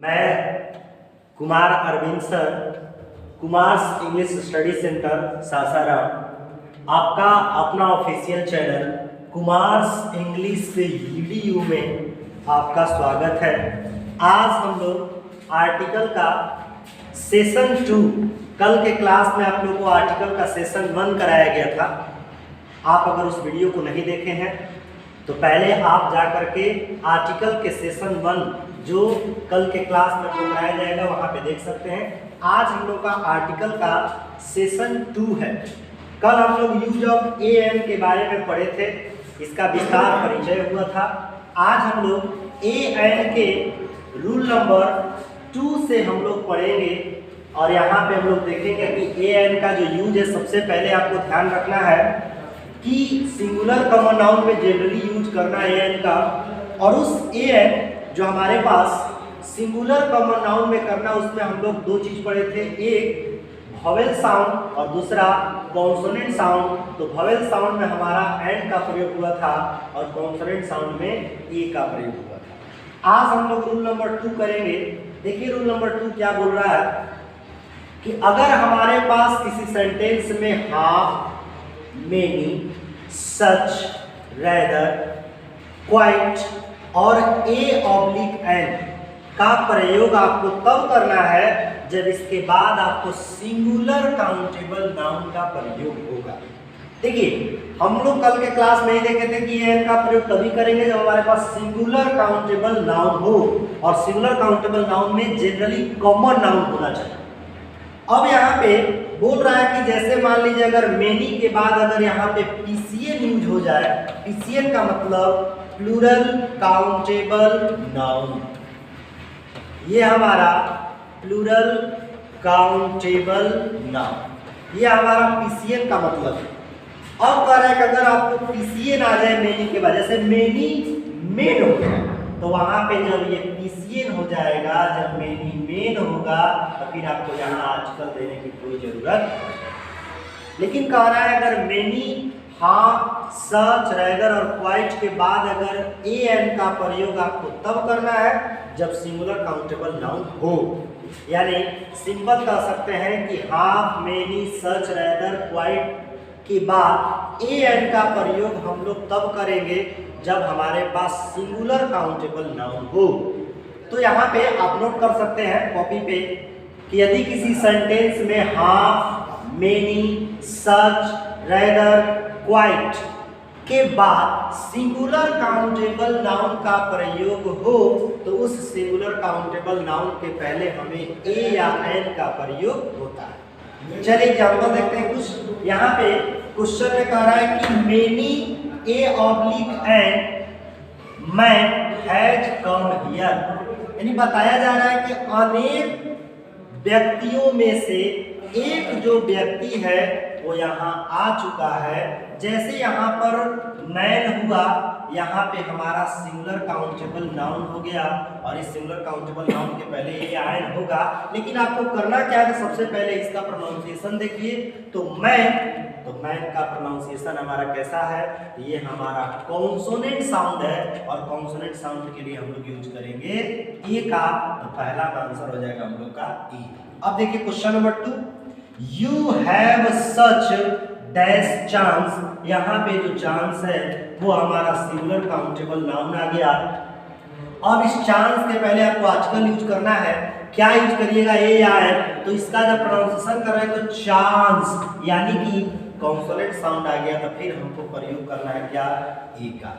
मैं Kumar Arvind sir, Kumar English study centre Sasaram, आपका अपना official channel Kumar English video में आपका स्वागत है। आज हम लोग आर्टिकल का सेशन 2, कल के क्लास में आप लोगों को आर्टिकल का सेशन 1 कराया गया था। आप अगर उस वीडियो को नहीं देखे हैं तो पहले आप जा करके आर्टिकल के सेशन 1 जो कल के क्लास में आपको कराया जाएगा वहाँ पे देख सकते हैं। आज हम लोग का आर्टिकल का सेशन 2 है। कल हम लोग यूज ऑफ ए एन के बारे में पढ़े थे, इसका विस्तार परिचय हुआ था। आज हम लोग ए एन के रूल नंबर 2 से हम लोग पढ़ेंगे और यहाँ पे हम लोग देखेंगे कि ए एन का जो यूज है, सबसे पहले आपको ध्यान रखना है कि सिंगुलर कॉमन नाउन में जनरली यूज करना ए एन का, और उस ए एन जो हमारे पास सिंगुलर कॉमन नाउन में करना, उसमें हम लोग 2 चीज पढ़े थे, एक वॉवेल साउंड और दूसरा कॉन्सोनेंट साउंड। तो वॉवेल साउंड में हमारा एन का प्रयोग हुआ था और कॉन्सोनेंट साउंड में ए का प्रयोग हुआ था। आज हम लोग रूल नंबर 2 करेंगे। देखिए रूल नंबर 2 क्या बोल रहा है कि अगर हमारे पास किसी सेंटेंस में हाफ, मेनी, सच, रेदर, क्वाइट और ए/एन का प्रयोग आपको तब करना है जब इसके बाद आपको सिंगुलर काउंटेबल नाउन का प्रयोग होगा। देखिए हम लोग कल के क्लास में ही देखे थे कि एन का प्रयोग तभी करेंगे जब हमारे पास सिंगुलर काउंटेबल नाउन हो, और सिंगुलर काउंटेबल नाउन में जनरली कॉमन नाउन होना चाहिए। अब यहाँ पे बोल रहा है कि जैसे मान लीजिए अगर मेनी के बाद अगर यहाँ पे पीसीएन यूज हो जाए, पीसीएन का मतलब प्लूरल काउंटेबल नाउन, ये हमारा प्लूरल काउंटेबल नाउन, ये हमारा पीसीएन का मतलब है। अब कह रहा है कि अगर आपको पीसीएन आ जाए मेनी के बाद, जैसे मेनी मेन हो गया, तो वहां पे जब ये पीसीएन हो जाएगा, जब मेनी मेन होगा, तो फिर आपको यहाँ आर्टिकल देने की कोई जरूरत नहीं। लेकिन कह रहा है अगर मेनी, हाफ, सच, रेदर और क्वाइट के बाद अगर ए एन का प्रयोग आपको तब करना है जब सिंगुलर काउंटेबल नाउन हो। यानी सिंपल कह सकते हैं कि हाफ, मेनी, सच, रेदर, क्वाइट के बाद ए एन का प्रयोग हम लोग तब करेंगे जब हमारे पास सिंगुलर काउंटेबल नाउन हो। तो यहाँ पे आप नोट कर सकते हैं कॉपी पे कि यदि किसी सेंटेंस में हाफ, मेनी, सच, रेदर, क्वाइट के बाद सिंगुलर काउंटेबल नाउन का प्रयोग हो, तो उस सिंगुलर काउंटेबल नाउन के पहले हमें ए या एन का प्रयोग होता है। चलिए एग्जाम्पल देखते हैं कुछ। यहाँ पे क्वेश्चन में कह रहा है कि many a man has come here, यानी बताया जा रहा है कि अनेक व्यक्तियों में से एक जो व्यक्ति है वो यहाँ आ चुका है। जैसे यहाँ पर मैन हुआ, यहाँ पे हमारा सिंगुलर काउंटेबल नाउन हो गया, और इस सिंगुलर काउंटेबल नाउन के पहले ए एन होगा। लेकिन आपको करना क्या है, सबसे पहले इसका प्रोनाउंसिएशन देखिए। तो मैन का प्रोनाउंसिएशन हमारा कैसा है, ये हमारा कॉन्सोनेंट साउंड है, और कॉन्सोनेंट साउंड के लिए हम लोग यूज करेंगे ए का। तो पहला आंसर हो जाएगा हम लोग का ए। अब देखिए question number 2, you have such dash chance, यहाँ पे जो चांस है वो हमारा सिंगुलर काउंटेबल नाउन आ गया। अब इस चांस के पहले आपको आर्टिकल यूज करना है। क्या यूज करिएगा, ए या एन? तो इसका जब प्रोनाउंसिएशन कर रहे हैं तो चांस, यानी कि कॉन्सोनेंट साउंड आ गया, तो फिर हमको प्रयोग करना है क्या, ए का।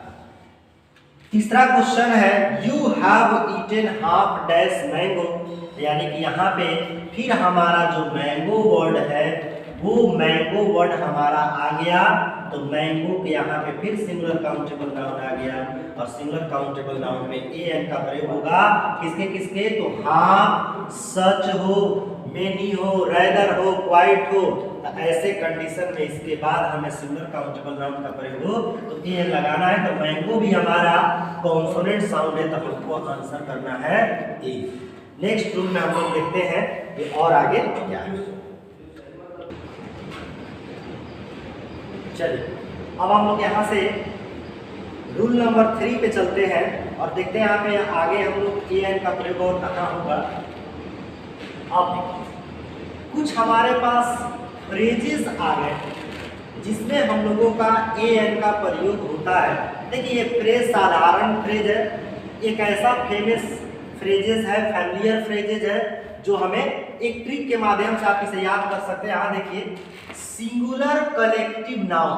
तीसरा क्वेश्चन है, you have eaten half dash mango, यानी कि यहाँ पे फिर हमारा जो मैंगो वर्ड है वो मैंगो वर्ड हमारा आ गया। तो मैंगो के यहाँ पे फिर सिंगुलर काउंटेबल नाउन आ गया, और सिंगुलर काउंटेबल नाउन में ए एन का प्रयोग होगा। किसके किसके, तो हाफ, सच हो, मेनी हो, रेदर हो, क्वाइट हो। तो ऐसे कंडीशन में इसके बाद हमें सिंगुलर काउंटेबल नाउन का प्रयोग हो तो ए एन लगाना है। तो मैंगो भी हमारा कॉन्सोनेंट साउंड है, तो हमको आंसर करना है ए। नेक्स्ट रूल में हम लोग देखते हैं कि और आगे क्या है। चलिए अब हम लोग यहाँ से रूल नंबर 3 पे चलते हैं। और देखते हैं यहाँ पे आगे हम लोग ए एन का प्रयोग और कहाँ होगा। अब देखिए कुछ हमारे पास फ्रेजेस आ गए जिसमें हम लोगों का ए एन का प्रयोग होता है। देखिए ये फ्रेज साधारण फ्रेज है, एक ऐसा फेमस फ्रेजेस है, फैमिलियर फ्रेजेस है जो हमें एक ट्रिक के माध्यम से आप इसे याद कर सकते हैं। यहाँ देखिए सिंगुलर कलेक्टिव नाउन,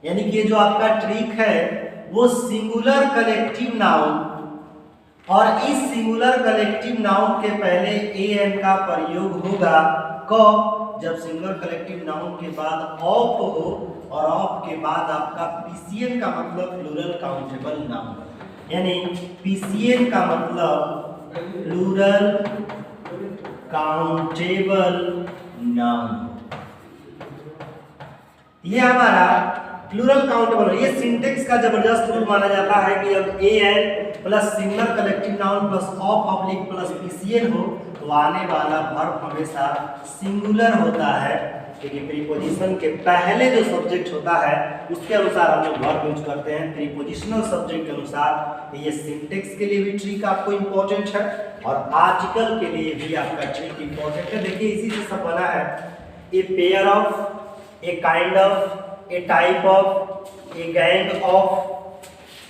यानी कि ये जो आपका ट्रिक है वो सिंगुलर कलेक्टिव नाउन, और इस सिंगुलर कलेक्टिव नाउन के पहले ए एन का प्रयोग होगा कब? जब सिंगुलर कलेक्टिव नाउन के बाद ऑफ हो, और ऑफ के बाद आपका पीसीएन का मतलब प्लूरल काउंटेबल नाउन, यानी पीसीएन का मतलब प्लूरल काउंटेबल नाउन। ये हमारा प्लूरल काउंटेबल, ये सिंटेक्स का जबरदस्त रूल माना जाता है कि अब a an plus singular collective noun plus of oblique plus PCN हो तो आने वाला वर्ब हमेशा सिंगुलर होता है, क्योंकि प्रीपोजिशन के पहले जो सब्जेक्ट होता है उसके अनुसार हम लोग वर्ब यूज करते हैं, प्रीपोजिशनल सब्जेक्ट के अनुसार। ये सिंटेक्स के लिए भी ट्रिक आपको इंपॉर्टेंट है और आर्टिकल के लिए भी आपका ट्रिक इंपॉर्टेंट है। देखिए इसी से सब बना है, a pair of, a kind of, a type of, a gang of,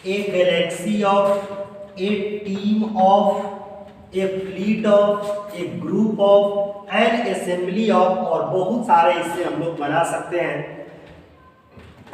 a galaxy of, a team of, a fleet of, a group of, an assembly of, और बहुत सारे इससे हम लोग बना सकते हैं।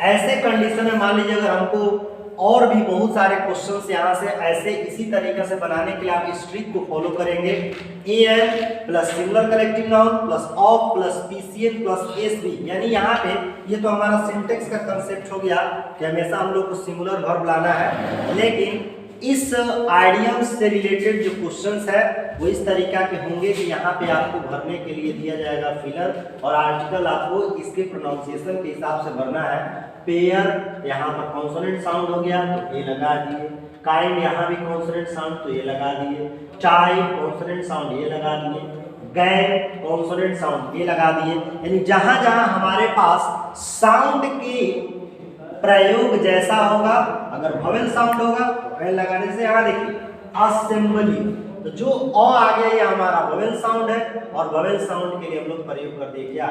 ऐसे कंडीशन में मान लीजिए अगर हमको और भी बहुत सारे क्वेश्चंस यहाँ से ऐसे इसी तरीके से बनाने के लिए आप इस ट्रिक को फॉलो करेंगे। A an plus singular collective noun plus of plus PCN plus SV, यानी यहाँ पे ये तो हमारा सिंटेक्स का कंसेप्ट हो गया कि हमेशा हम लोग को सिंगुलर वर्ब लाना है, लेकिन इस आइडियम से रिलेटेड जो क्वेश्चंस है वो इस तरीका के होंगे कि यहाँ पे आपको भरने के लिए दिया जाएगा फिलर, और आर्टिकल आपको इसके प्रोनाउंसिएशन के हिसाब से भरना है। पेयर यहाँ पर कॉन्सोनेंट साउंड हो गया तो ये लगा दिए, काइंड यहाँ भी कॉन्सोनेंट साउंड तो ये लगा दिए, टाइप कॉन्सोनेंट साउंड ये लगा दिए, गैंग कॉन्सोनेंट साउंड ये लगा दिए। यानी जहां जहां हमारे पास साउंड के प्रयोग जैसा होगा, अगर वोवेल साउंड होगा तो एल लगाने से, यहाँ देखिए असेंबली, तो जो अ आ गया ये हमारा वोवेल साउंड है, और वोवेल साउंड के लिए हम लोग प्रयोग कर दिए क्या,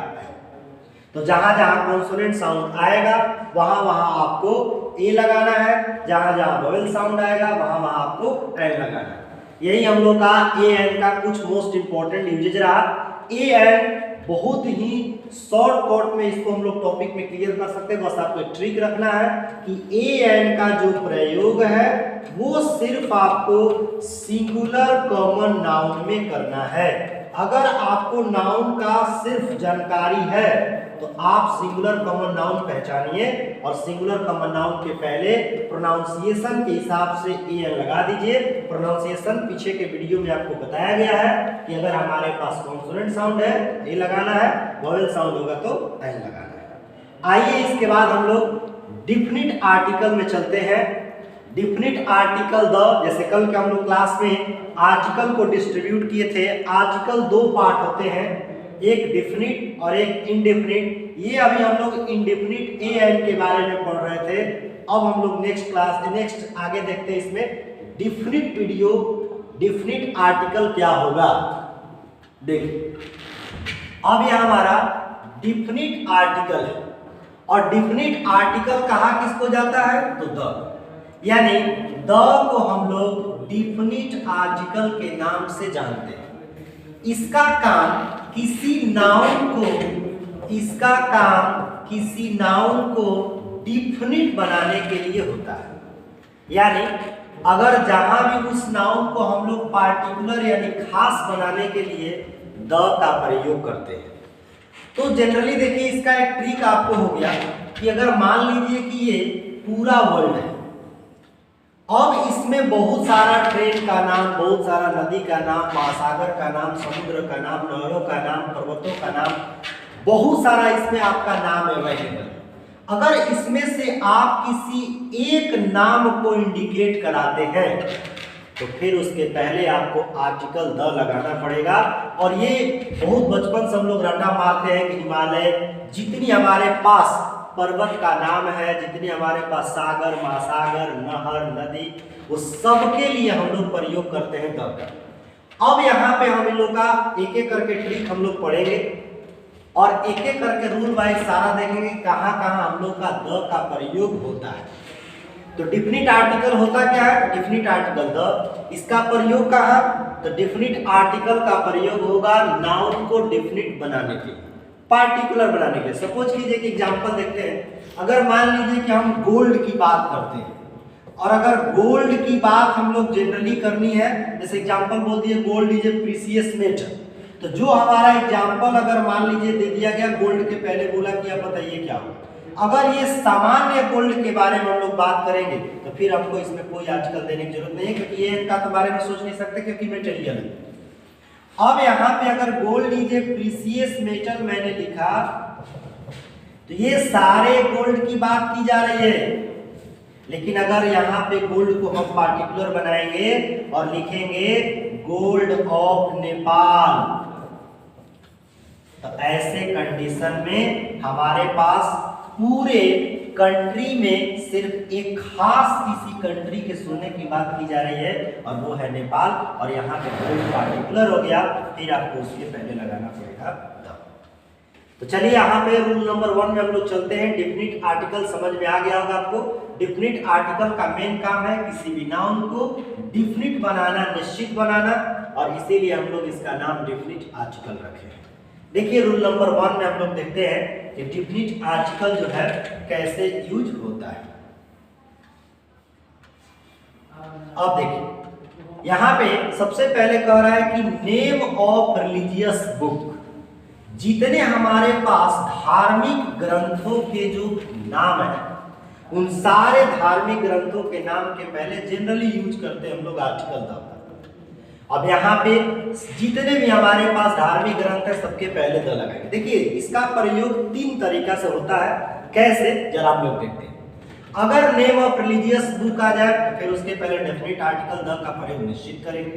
तो जहां जहां कॉन्सोनेंट साउंड आएगा वहां वहां आपको ए लगाना है, जहां जहां वोवेल साउंड आएगा वहां वहां आपको एल लगाना है। यही हम लोग का ए एन का कुछ मोस्ट इंपॉर्टेंट यूजेज रहा। ए एन बहुत ही शॉर्ट कट में इसको हम लोग टॉपिक में क्लियर कर सकते हैं, बस आपको ट्रिक रखना है कि ए एन का जो प्रयोग है वो सिर्फ आपको सिंगुलर कॉमन नाउन में करना है। अगर आपको नाउन का सिर्फ जानकारी है तो आप सिंगुलर कॉमन नाउन पहचानिए, और सिंगुलर कॉमन नाउन के पहले प्रोनाउंसिएशन के हिसाब से ए एन लगा दीजिए। प्रोनाउंसिएशन पीछे के वीडियो में आपको बताया गया है कि अगर हमारे पास कॉन्सोनेंट साउंड है ए लगाना है, वोवेल साउंड होगा तो एन लगाना है। आइए इसके बाद हम लोग डिफिनिट आर्टिकल में चलते हैं। डिफिनिट आर्टिकल द, जैसे कल के हम लोग क्लास में आर्टिकल को डिस्ट्रीब्यूट किए थे। आर्टिकल दो पार्ट होते हैं, एक डिफिनिट और एक इनडेफिनिट। ये अभी हम लोग इनडेफिनिट ए एन के बारे में पढ़ रहे थे। अब हम लोग नेक्स्ट आगे देखते हैं इसमें डिफिनिट वीडियो, डिफिनिट आर्टिकल क्या होगा। देखिए अब यह हमारा डिफिनिट आर्टिकल है, और डिफिनिट आर्टिकल कहा किसको जाता है, तो द, यानी द को हम लोग डिफिनिट आर्टिकल के नाम से जानते हैं। इसका काम किसी नाउन को डिफिनिट बनाने के लिए होता है। यानी अगर जहां भी उस नाउन को हम लोग पार्टिकुलर यानी खास बनाने के लिए द का प्रयोग करते हैं। तो जनरली देखिए इसका एक ट्रिक आपको हो गया कि अगर मान लीजिए कि ये पूरा वर्ल्ड है, अब इसमें बहुत सारा ट्रेन का नाम, बहुत सारा नदी का नाम, महासागर का नाम, समुद्र का नाम, नहरों का नाम, पर्वतों का नाम, बहुत सारा इसमें आपका नाम अवेलेबल। अगर इसमें से आप किसी एक नाम को इंडिकेट कराते हैं तो फिर उसके पहले आपको आर्टिकल द लगाना पड़ेगा। और ये बहुत बचपन से हम लोग रट्टा मारते हैं कि हिमालय, जितनी हमारे पास पर्वत का नाम है, जितने हमारे पास सागर, महासागर, नहर, नदी, वो सब के लिए हम लोग प्रयोग करते हैं द का। अब यहाँ पे हम इन लोग का एक एक करके ट्रिक हम लोग पढ़ेंगे और एक एक करके रूल वाइज सारा देखेंगे कहाँ कहाँ हम लोग का द का प्रयोग होता है। तो डिफिनिट आर्टिकल होता क्या है? डिफिनिट आर्टिकल द, इसका प्रयोग कहाँ? तो डिफिनिट आर्टिकल का प्रयोग होगा नाउन को डिफिनिट बनाने के लिए, पार्टिकुलर बनाने के लिए। सपोज कीजिए कि एग्जांपल देखते हैं, अगर मान लीजिए कि हम गोल्ड की बात करते हैं और अगर गोल्ड की बात हम लोग जनरली करनी है, जैसे एग्जांपल बोल दिए gold is a precious metal, तो जो हमारा एग्जांपल अगर मान लीजिए दे दिया गया गोल्ड के पहले बोला कि आप बताइए क्या हो, अगर ये सामान्य गोल्ड के बारे में हम लोग बात करेंगे तो फिर हमको इसमें कोई आर्टिकल देने की जरूरत नहीं है, क्योंकि ये इनका तो बारे में सोच नहीं सकते क्योंकि मेटेरियल है। अब यहाँ पे अगर gold is a precious metal मैंने लिखा तो ये सारे गोल्ड की बात की जा रही है, लेकिन अगर यहाँ पे गोल्ड को हम पार्टिकुलर बनाएंगे और लिखेंगे गोल्ड ऑफ नेपाल, तो ऐसे कंडीशन में हमारे पास पूरे कंट्री में सिर्फ एक खास किसी कंट्री के सोने की बात की जा रही है और वो है नेपाल, और यहाँ पे गोल्ड पार्टिकुलर हो गया, फिर आपको उसके पहले लगाना पड़ेगा द। तो चलिए यहाँ पे रूल नंबर 1 में हम लोग चलते हैं। डिफिनिट आर्टिकल समझ में आ गया होगा आपको। डिफिनिट आर्टिकल का मेन काम है किसी भी नाउन को डिफिनिट बनाना, निश्चित बनाना, और इसीलिए हम लोग इसका नाम डिफिनिट आर्टिकल रखे हैं। देखिए रूल नंबर 1 में हम लोग देखते हैं कि डिफिनिट आर्टिकल जो है कैसे यूज होता है। अब देखिए यहाँ पे सबसे पहले कह रहा है कि नेम ऑफ रिलीजियस बुक, जितने हमारे पास धार्मिक ग्रंथों के जो नाम है उन सारे धार्मिक ग्रंथों के नाम के पहले जनरली यूज करते हैं हम लोग आर्टिकल द। अब यहाँ पे जितने भी हमारे पास धार्मिक ग्रंथ है सबके पहले द लगाएंगे। देखिए इसका प्रयोग 3 तरीका से होता है, कैसे जरा आप लोग देखते हैं। अगर नेम ऑफ रिलीजियस बुक आ जाए तो फिर उसके पहले डेफिनेट आर्टिकल द का प्रयोग निश्चित करेंगे।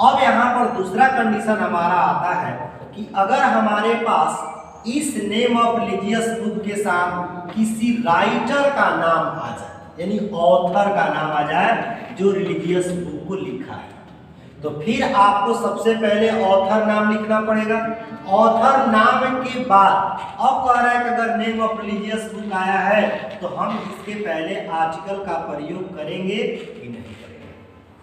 अब यहाँ पर दूसरा कंडीशन हमारा आता है कि अगर हमारे पास इस नेम ऑफ रिलीजियस बुक के साथ किसी राइटर का नाम आ जाए, यानी ऑथर का नाम आ जाए जो रिलीजियस बुक को लिखा है, तो फिर आपको सबसे पहले ऑथर नाम लिखना पड़ेगा। ऑथर नाम के बाद अब कह रहा है कि अगर नेम ऑफ रिलीजियस बुक आया है तो हम इसके पहले आर्टिकल का प्रयोग करेंगे कि नहीं करेंगे।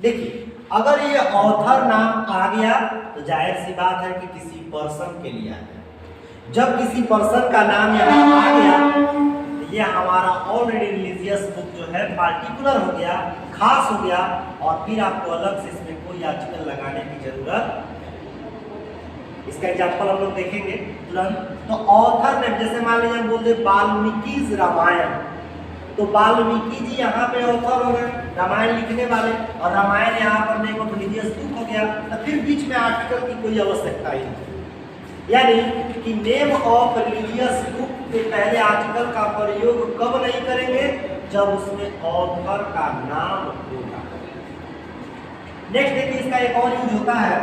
देखिए अगर ये ऑथर नाम आ गया तो जाहिर सी बात है कि किसी पर्सन के लिए आ गया। जब किसी पर्सन का नाम यहाँ आ गया तो ये हमारा ऑलरेडी रिलीजियस बुक जो है पार्टिकुलर हो गया, खास हो गया, और फिर आपको अलग से इसमें कोई आर्टिकल लगाने की जरूरत। इसका एग्जांपल हम लोग देखेंगे तुरंत। तो ऑथर ने जैसे मान लीजिए हम बोलते वाल्मीकि रामायण, तो वाल्मीकि जी यहाँ पे ऑथर हो गए, रामायण लिखने वाले, और रामायण यहाँ पर नेम ऑफ रिलीजियस बुक हो गया, तो फिर बीच में आर्टिकल की कोई आवश्यकता ही नहीं। यानी कि नेम ऑफ रिलीजियस बुक के पहले आर्टिकल का प्रयोग कब नहीं करेंगे? जब उसमें ऑथर का नाम होगा। नेक्स्ट देखिए इसका एक और यूज होता है।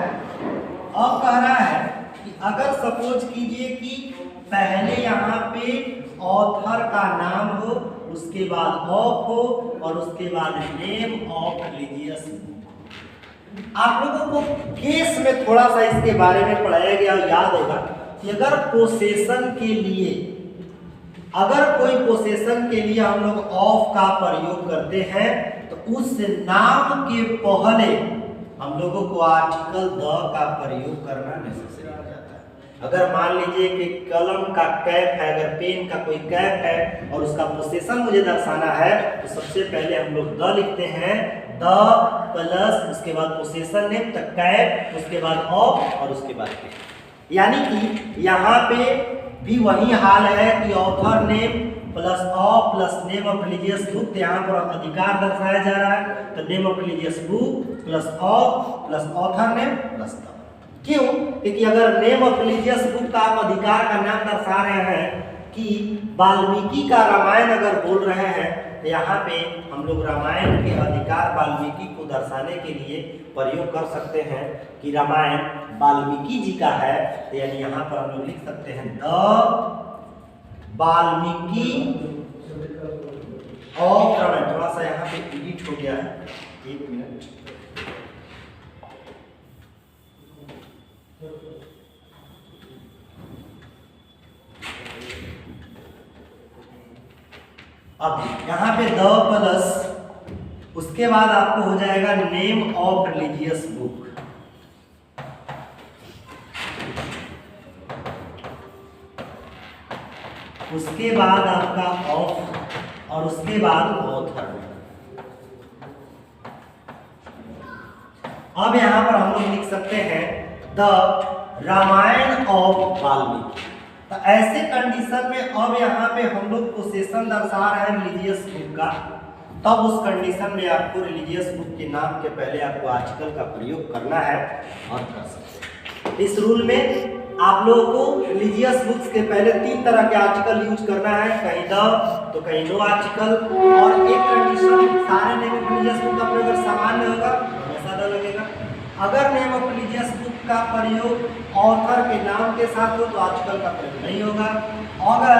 अब कह रहा है कि अगर सपोज कीजिए कि पहले यहाँ पे ऑथर का नाम हो, उसके बाद ऑफ हो, और उसके बाद नेम ऑफ रिलीजियस बुक। आप लोगों को केस में थोड़ा सा इसके बारे में पढ़ाया गया, याद होगा कि अगर पोसेशन के लिए, अगर कोई पोसेशन के लिए हम लोग ऑफ का प्रयोग करते हैं तो उस नाम के पहले हम लोगों को आर्टिकल द का प्रयोग करना नेसेसरी हो जाता है। अगर मान लीजिए कि कलम का कैप है, अगर पेन का कोई कैप है और उसका पोसेशन मुझे दर्शाना है तो सबसे पहले हम लोग द लिखते हैं, द प्लस उसके बाद पोसेशन नेम तक कैप, उसके बाद ऑफ और उसके बाद पेन। यानी कि यहाँ पे भी वही हाल है कि author name plus of plus name of religious book, यहाँ पर अधिकार दर्शाया जा रहा है, तो name of religious book plus of plus author name plus the. क्यों? क्योंकि अगर नेम ऑफ रिलीजियस बुक का आप अधिकार का नाम दर्शा रहे हैं कि वाल्मीकि का रामायण अगर बोल रहे हैं तो यहाँ पे हम लोग रामायण के अधिकार वाल्मीकि को दर्शाने के लिए प्रयोग कर सकते हैं कि रामायण वाल्मीकि जी का है, तो यानी यहाँ पर हम लोग लिख सकते हैं द वाल्मीकि ऑफ रामायण। थोड़ा सा यहाँ पे एडिट हो गया है, एक मिनट। अब यहाँ पे द प्लस उसके बाद आपको हो जाएगा नेम ऑफ रिलीजियस बुक। उसके बाद आपका ऑफ और उसके बाद ऑथर। अब यहां पर हम लोग लिख सकते हैं द रामायण ऑफ वाल्मीकि। तो ऐसे कंडीशन में अब यहाँ पे हम लोग पोसेशन दर्शा रहे हैं रिलीजियस बुक का, तब उस कंडीशन में आपको रिलीजियस बुक के नाम के पहले आपको आर्टिकल का प्रयोग करना है और कर सकते हैं। इस रूल में आप लोगों को रिलीजियस बुक्स के पहले 3 तरह के आर्टिकल यूज करना है, कहीं द तो कहीं नो आर्टिकल, और एक कंडीशन सारे नेम ऑफ रिलीजियस बुक का प्रयोग अगर सामान्य होगा हमेशा द लगेगा। अगर नेम ऑफ रिलीजियस बुक का प्रयोग ऑथर के नाम के साथ हो तो आर्टिकल का प्रयोग नहीं होगा। अगर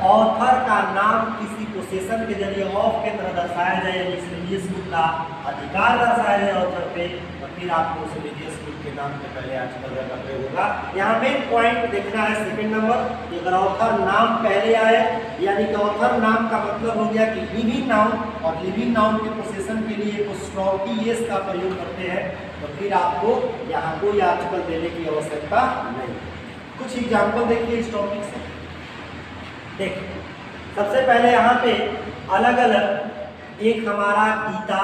ऑथर का नाम किसी पोसेशन के जरिए ऑफ के तरह दर्शाया जाए, यानी इस रिलीजियस बुक का अधिकार दर्शाया जाए ऑथर पे, तो फिर आपको उस रिलीजियस बुक के नाम के पहले आर्टिकल का प्रयोग होगा। यहाँ मेन पॉइंट देखना है सेकंड नंबर कि अगर ऑथर नाम पहले आए, यानी कि ऑथर नाम का मतलब हो गया कि लिविंग नाउन, और लिविंग नाउन के पोसेशन के लिए एपोस्ट्रोफी एस का प्रयोग करते हैं, तो फिर आपको यहाँ कोई आर्टिकल देने की आवश्यकता नहीं। कुछ एग्जाम्पल देखिए इस टॉपिक से। देखिए सबसे पहले यहाँ पे अलग अलग एक हमारा गीता,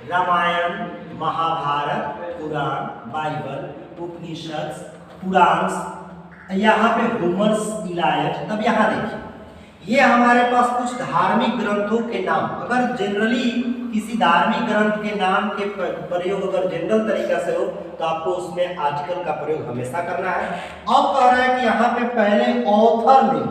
रामायण, महाभारत, पुराण, बाइबल, उपनिषद, पुराण, यहाँ पे होमर्स, इलायड। अब यहाँ देखिए ये हमारे पास कुछ धार्मिक ग्रंथों के नाम, अगर जनरली किसी धार्मिक ग्रंथ के नाम के प्रयोग अगर जनरल तरीका से हो तो आपको उसमें आर्टिकल का प्रयोग हमेशा करना है। अब कह रहा है कि यहाँ पे पहले ऑथर नेम,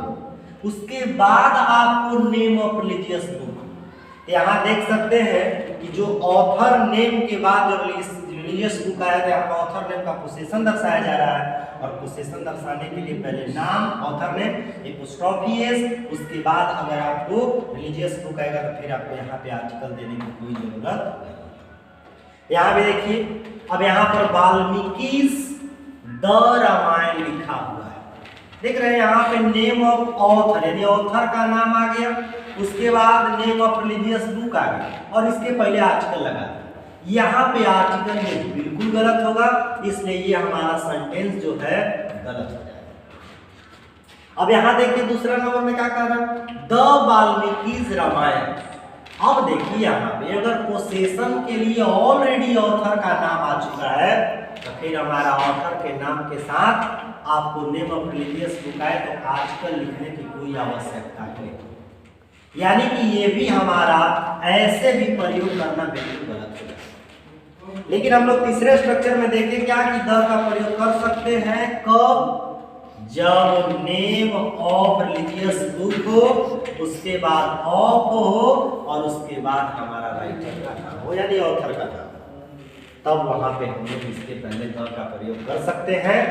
उसके बाद आपको नेम ऑफ रिलीजियस बुक। यहाँ देख सकते हैं कि जो ऑथर नेम के बाद जो रिलीजियस बुक आया था, यहाँ ऑथर नेम का पोसेशन दर्शाया जा रहा है, और पोसेशन दर्शाने के लिए पहले नाम ऑथर नेम एपोस्ट्रोफी एस, उसके बाद अगर आपको रिलीजियस बुक आएगा तो फिर आपको यहाँ पे आर्टिकल देने की कोई जरूरत नहीं। यहाँ पे देखिए अब यहाँ पर वाल्मीकि द रामायण लिखा हुआ है, देख रहे हैं यहाँ पे नेम ऑफ ऑथर, यानी ऑथर का नाम आ गया, उसके बाद नेम ऑफ रिलीजियस बुक आ गया, और इसके पहले आर्टिकल लगा दिया। यहाँ पे आर्टिकल ये बिल्कुल गलत होगा, इसलिए ये हमारा सेंटेंस जो है गलत हो जाएगा। अब यहाँ देखिए दूसरा नंबर में क्या कह रहा है, द वाल्मीकि रामायण। अब देखिए यहाँ पे अगर पोसेशन के लिए ऑलरेडी ऑथर का नाम आ चुका है तो फिर हमारा ऑथर के नाम के साथ आपको नेम ऑफ रिलीजियस बुक आए तो आर्टिकल लिखने की कोई आवश्यकता नहीं, यानी कि ये भी हमारा ऐसे भी प्रयोग करना बिल्कुल गलत है। लेकिन हम लोग तीसरे स्ट्रक्चर में देखें क्या कि द का प्रयोग कर सकते हैं कब, जब नेम ऑफ रिलीजियस बुक हो, उसके बाद ऑफ हो, और उसके बाद हमारा राइटर का नाम हो यानी ऑथर का नाम, तब वहां पे हम लोग इसके पहले द का प्रयोग कर सकते हैं।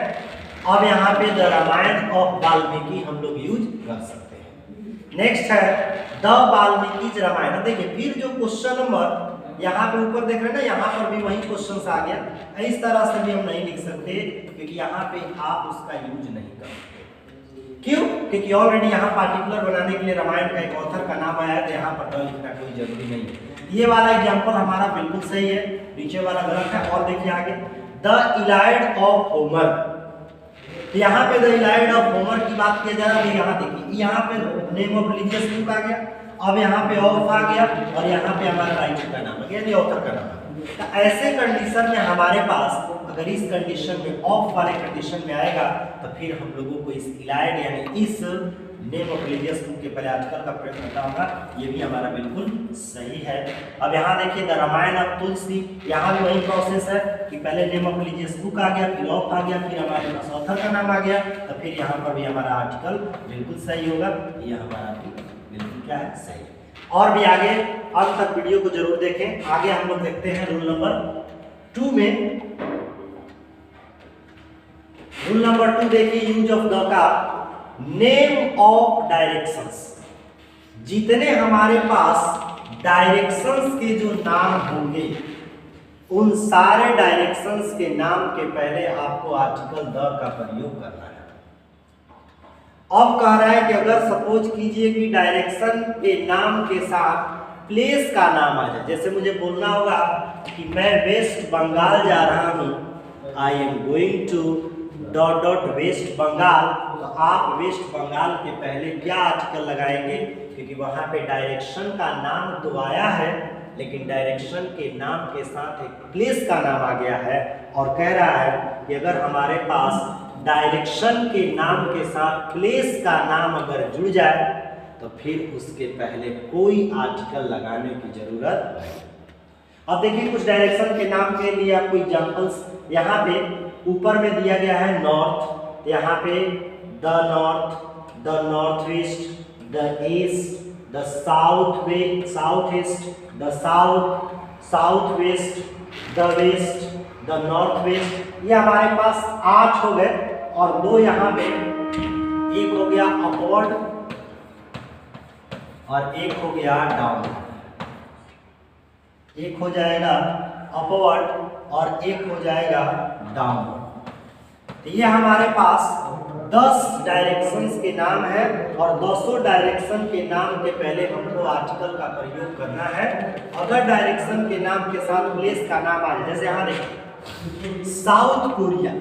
अब यहाँ पे द रामायण ऑफ वाल्मीकि हम लोग यूज कर सकते हैं। नेक्स्ट है द वाल्मीकि रामायण। देखिए फिर जो क्वेश्चन नंबर यहाँ पे ऊपर देख रहे हैं ना, यहाँ पर भी वही क्वेश्चन आ गया। इस तरह से भी हम नहीं लिख सकते क्योंकि यहाँ पे आप उसका यूज नहीं कर सकते। क्यों? क्योंकि ऑलरेडी यहाँ पार्टिकुलर बनाने के लिए रामायण का एक ऑथर का नाम आया है, तो यहाँ पर द लिखना कोई जरूरी नहीं है। ये वाला एग्जाम्पल हमारा बिल्कुल सही है, नीचे वाला गलत है। और देखिए आगे द इलाइड ऑफ होमर, यहाँ पे द इलाइड ऑफ होमर की बात किया जा रहा है। यहाँ देखिए यहाँ पे नेम ऑफ रिलीजियस बुक आ गया, अब यहाँ पे ऑफ आ गया, और यहाँ पे हमारा राइटर का नाम आ गया यानी ऑथर का नाम। तो ऐसे कंडीशन में हमारे पास अगर इस कंडीशन में ऑफ वाले कंडीशन में आएगा तो फिर हम लोगों को इस इलाइड यानी इस नेम ऑफ रिलीजियस बुक के पहले आर्टिकल का प्रयोग करना होगा। ये भी हमारा बिल्कुल सही है। अब यहाँ देखिए द रामायण ऑफ तुलसी, यहाँ भी वही प्रोसेस है कि पहले नेम ऑफ रिलीजियस बुक आ गया, फिर ऑफ आ गया, फिर हमारे पास ऑथर का नाम आ गया, तो फिर यहाँ पर भी हमारा आर्टिकल बिल्कुल सही होगा। ये हमारा बिल्कुल क्या है, सही। और भी आगे अंत तक वीडियो को जरूर देखें। आगे हम लोग देखते हैं रूल नंबर 2 में। रूल नंबर 2 देखिए यूज ऑफ द का नेम ऑफ डायरेक्शंस, जितने हमारे पास डायरेक्शंस के जो नाम होंगे उन सारे डायरेक्शंस के नाम के पहले आपको आर्टिकल द का प्रयोग करना है। अब कह रहा है कि अगर सपोज कीजिए कि डायरेक्शन के नाम के साथ प्लेस का नाम आ जाए, जैसे मुझे बोलना होगा कि मैं वेस्ट बंगाल जा रहा हूं, I am going to dot dot West Bengal, तो आप वेस्ट बंगाल के पहले क्या आर्टिकल लगाएंगे, क्योंकि वहां पे डायरेक्शन का नाम तो आया है लेकिन डायरेक्शन के नाम के साथ एक प्लेस का नाम आ गया है, और कह रहा है कि अगर हमारे पास डायरेक्शन के नाम के साथ प्लेस का नाम अगर जुड़ जाए तो फिर उसके पहले कोई आर्टिकल लगाने की जरूरत नहीं। अब देखिए कुछ डायरेक्शन के नाम के लिए आपको एग्जांपल्स यहाँ पे ऊपर में दिया गया है नॉर्थ, यहाँ पे the north, the north east, the east, the south east, the south west, the west, the north west. ये हमारे पास 8 हो गए और 2 यहाँ पे, एक हो गया अपवर्ड और एक हो गया डाउन, एक हो जाएगा अपवर्ड और एक हो जाएगा डाउनवर्ड। तो ये हमारे पास 10 डायरेक्शंस के नाम है और 200 डायरेक्शन के नाम के पहले हमको आर्टिकल का प्रयोग करना है। अगर डायरेक्शन के नाम के साथ प्लेस का नाम आ जाए, जैसे यहाँ देखिए साउथ कोरिया,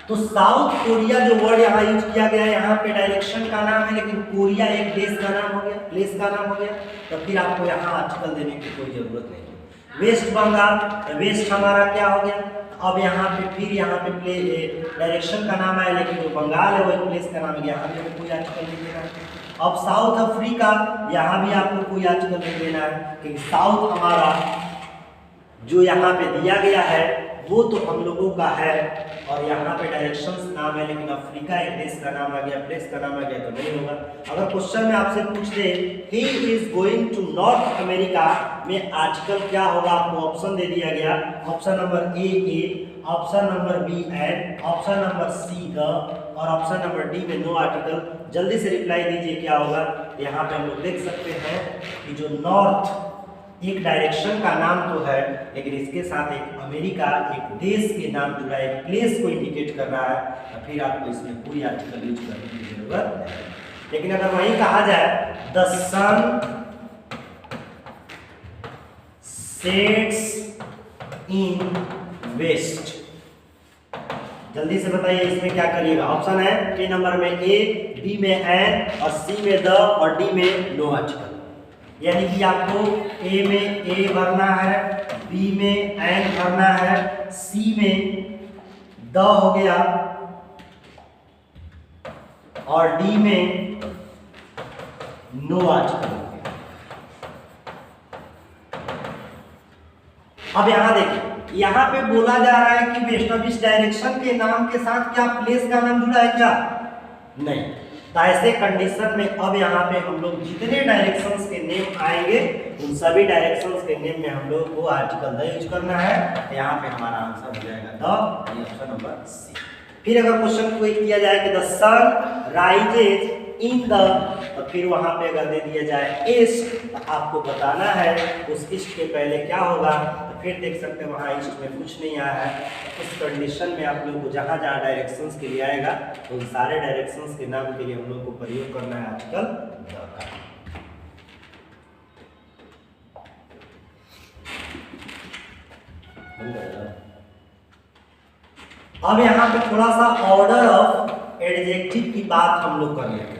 तो साउथ कोरिया जो वर्ड यहाँ यूज किया गया है यहाँ पे डायरेक्शन का नाम है, लेकिन कोरिया एक देश का नाम हो गया, प्लेस का नाम हो गया, तो फिर आपको यहाँ आर्टिकल देने की कोई जरूरत नहीं। वेस्ट बंगाल, वेस्ट हमारा क्या हो गया, अब यहाँ पे फिर यहाँ पे डायरेक्शन का नाम है लेकिन जो बंगाल है वो एक प्लेस का नाम है, यहाँ भी कोई आर्टिकल नहीं देना है। अब साउथ अफ्रीका, यहाँ भी आपको कोई आर्टिकल नहीं देना है, क्योंकि साउथ हमारा जो यहाँ पे दिया गया है वो तो हम लोगों का है और यहाँ पे डायरेक्शंस नाम है, लेकिन अफ्रीका एक देश का नाम आ गया, प्लेस का नाम आ गया तो नहीं होगा। अगर क्वेश्चन में आपसे पूछ दे he is going to North America में आर्टिकल क्या होगा, आपको ऑप्शन दे दिया गया, option number A, option number B an, option number C the और ऑप्शन नंबर डी में नो आर्टिकल। जल्दी से रिप्लाई दीजिए क्या होगा। यहाँ पे हम लोग देख सकते हैं कि जो नॉर्थ एक डायरेक्शन का नाम तो है, लेकिन इसके साथ एक अमेरिका एक देश के नाम जुड़ा है, एक प्लेस को इंडिकेट कर रहा है, तो फिर आपको इसमें कोई आर्टिकल यूज करने की जरूरत नहीं। लेकिन अगर वही कहा जाए the sun sets in west, जल्दी से बताइए इसमें क्या करिएगा। ऑप्शन है ए नंबर में ए, बी में एन और सी में द और डी में नो आर्टिकल। यानी कि आपको ए में ए भरना है, बी में एन भरना है, सी में द हो गया और डी में नो आर्टिकल हो गया। अब यहां देखिए, यहां पे बोला जा रहा है कि वेस्ट, अब इस डायरेक्शन के नाम के साथ क्या प्लेस का नाम जुड़ा है क्या, नहीं। तो ऐसे कंडीशन में अब यहाँ पे हम लोग जितने डायरेक्शंस के नेम आएंगे उन सभी डायरेक्शंस के नेम में हम लोग को आर्टिकल द यूज करना है। तो यहाँ पे हमारा आंसर हो जाएगा द, ये ऑप्शन नंबर सी। फिर अगर क्वेश्चन कोई किया जाए कि the sun rises in the, तो फिर वहां पे अगर दे दिया जाए ईस्ट, तो आपको बताना है उस ईस्ट के पहले क्या होगा। तो फिर देख सकते हैं वहां ईस्ट में कुछ नहीं आया है। उस कंडीशन में आप लोग को जहां जहां डायरेक्शंस के लिए आएगा उन सारे डायरेक्शंस के नाम के लिए हम लोग को प्रयोग करना है आर्टिकल द का। अब यहाँ पे थोड़ा सा ऑर्डर ऑफ एडजेक्टिव की बात हम लोग कर लेते हैं।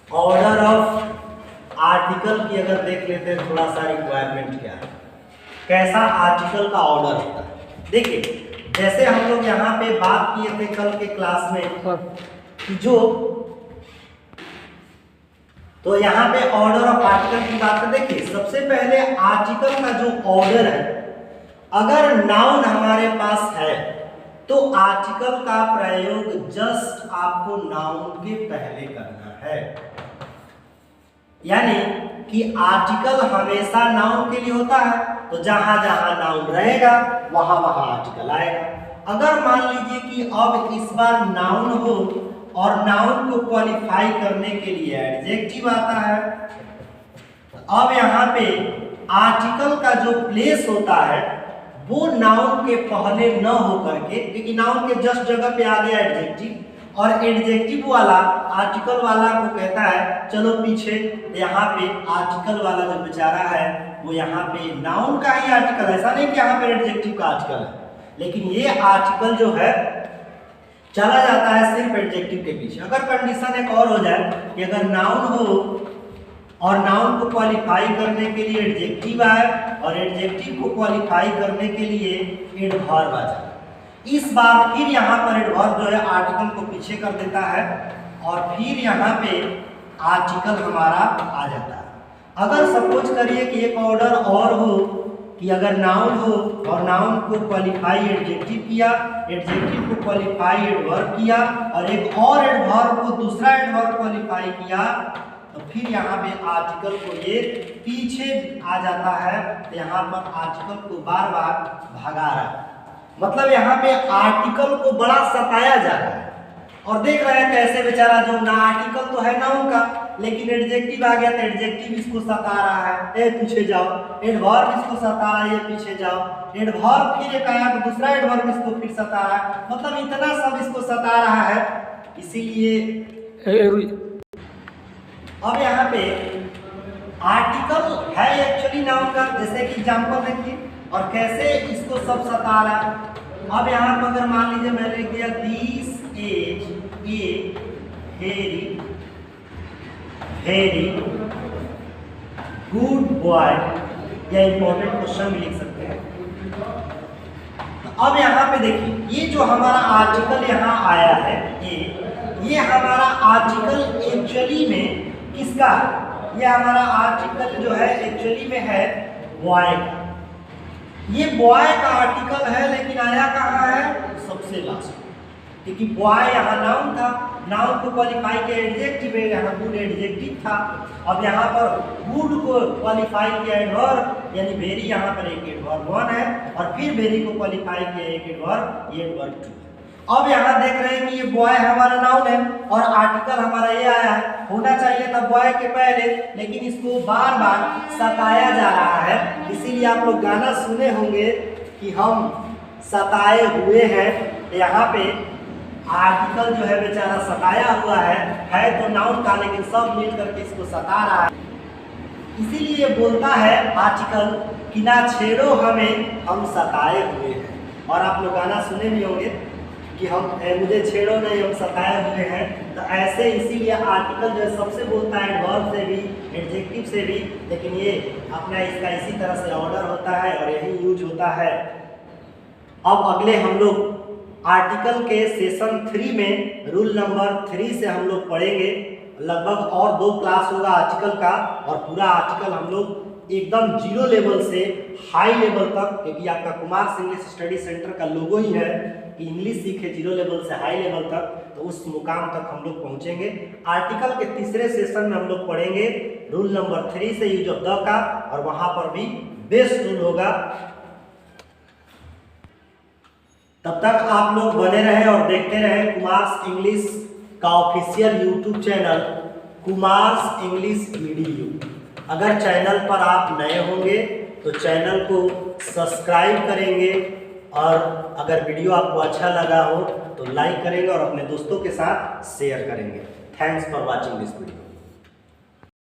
ऑर्डर ऑफ आर्टिकल की अगर देख लेते हैं थोड़ा सा रिक्वायरमेंट क्या है, कैसा आर्टिकल का ऑर्डर होता है। देखिए जैसे हम लोग यहाँ पे बात किए थे कल के क्लास में कि जो, तो यहाँ पे ऑर्डर ऑफ आर्टिकल की बात करें। देखिए सबसे पहले आर्टिकल का जो ऑर्डर है, अगर नाउन हमारे पास है तो आर्टिकल का प्रयोग जस्ट आपको नाउन के पहले करना है। यानी कि आर्टिकल हमेशा नाउन के लिए होता है, तो जहां जहां नाउन रहेगा वहां वहां आर्टिकल आएगा। अगर मान लीजिए कि अब इस बार नाउन हो और नाउन को क्वालिफाई करने के लिए एडजेक्टिव आता है। अब यहाँ पे आर्टिकल का जो प्लेस होता है वो नाउन के पहले न होकर के, क्योंकि नाउन के जस्ट जगह पे आ गया एडजेक्टिव, और एडजेक्टिव वाला आर्टिकल वाला को कहता है चलो पीछे। यहाँ पे आर्टिकल वाला जो बेचारा है वो यहाँ पे नाउन का ही आर्टिकल, ऐसा नहीं कि यहाँ पे एडजेक्टिव का आर्टिकल है, लेकिन ये आर्टिकल जो है चला जाता है सिर्फ एडजेक्टिव के पीछे। अगर कंडीशन एक और हो जाए कि अगर नाउन हो और नाउन को क्वालिफाई करने के लिए एडजेक्टिव आए और एडजेक्टिव को क्वालिफाई करने के लिए एडवर्ब आ जाए, इस बार फिर यहाँ पर एडवर्ब जो है आर्टिकल को पीछे कर देता है और फिर यहाँ पे आर्टिकल हमारा आ जाता है। अगर सपोज करिए कि एक ऑर्डर और हो कि अगर नाउन हो और नाउन को क्वालिफाई एडजेक्टिव किया, एडजेक्टिव को क्वालिफाई एडवर्ब किया और एक और एडवर्ब को दूसरा एडवर्ब क्वालिफाई किया, तो फिर यहाँ पे आर्टिकल को ये पीछे आ जाता है। तो यहाँ पर आर्टिकल को बार बार भगा रहा है, मतलब यहाँ पे आर्टिकल को बड़ा सताया जा रहा है। और देख रहे हैं कैसे बेचारा जो ना आर्टिकल तो है नाउन का, लेकिन एडजेक्टिव आ गया तो एडजेक्टिव इसको सता रहा है, ए पीछे जाओ, एडवर्ब इसको सता रहा है, ये पीछे जाओ, एडवर्ब फिर एक आया तो दूसरा एडवर्ब इसको फिर सता रहा है, मतलब इतना सब इसको सता रहा है। इसीलिए अब यहाँ पे आर्टिकल है एक्चुअली नाउन का, जैसे कि एग्जांपल देखिए और कैसे इसको सब सता रहा है। अब यहाँ पर अगर मान लीजिए मैंने लिख दिया this is a very very good boy, या इंपॉर्टेंट क्वेश्चन भी लिख सकते हैं। अब यहाँ पे देखिए ये जो हमारा आर्टिकल यहाँ आया है ये हमारा आर्टिकल एक्चुअली में किसका, ये हमारा आर्टिकल जो है एक्चुअली में है बॉय का। ये बॉय का आर्टिकल है, लेकिन आया कहाँ है, सबसे लास्ट, क्योंकि बॉय यहाँ नाउन था, नाउन को क्वालिफाई किया एडजेक्टिव है, यहाँ गुड एडजेक्टिव था। अब यहाँ पर गुड को क्वालिफाई किया एडवर्ब, यानी वेरी यहाँ पर एक एडवर्ब 1 है और फिर वेरी को क्वालिफाई किया एक एडवर्ब, ये एडवर्ब 2। अब यहाँ देख रहे हैं कि ये बॉय हमारा नाउन है और आर्टिकल हमारा ये आया है, होना चाहिए था बॉय के पहले, लेकिन इसको बार बार सताया जा रहा है। इसीलिए आप लोग गाना सुने होंगे कि हम सताए हुए हैं। यहाँ पे आर्टिकल जो है बेचारा सताया हुआ है तो नाउन का, लेकिन सब मिल करके इसको सता रहा है। इसीलिए बोलता है आर्टिकल कि ना छेड़ो हमें, हम सताए हुए हैं। और आप लोग गाना सुने भी होंगे कि हम मुझे छेड़ो नहीं, हम सताए हुए हैं। तो ऐसे इसीलिए आर्टिकल जो है सबसे बोलता है, एडवर्ब से भी, एडजेक्टिव से भी, लेकिन ये अपना इसका इसी तरह से ऑर्डर होता है और यही यूज होता है। अब अगले हम लोग आर्टिकल के सेशन 3 में रूल नंबर 3 से हम लोग पढ़ेंगे। लगभग और 2 क्लास होगा आर्टिकल का, और पूरा आर्टिकल हम लोग एकदम 0 लेवल से हाई लेवल तक, क्योंकि आपका कुमार इंग्लिश स्टडी सेंटर का लोगो ही है कि इंग्लिश सीखे 0 लेवल से हाई लेवल तक, तो उस मुकाम तक हम लोग पहुंचेंगे। आर्टिकल के तीसरे सेशन में हम लोग पढ़ेंगे रूल नंबर 3 से यूज ऑफ द का, और वहां पर भी बेस्ट रूल होगा। तब तक आप लोग बने रहे और देखते रहे कुमार इंग्लिश का official YouTube channel Kumar English video. अगर चैनल पर आप नए होंगे तो चैनल को सब्सक्राइब करेंगे, और अगर वीडियो आपको अच्छा लगा हो तो लाइक करेंगे और अपने दोस्तों के साथ शेयर करेंगे। Thanks for watching this video.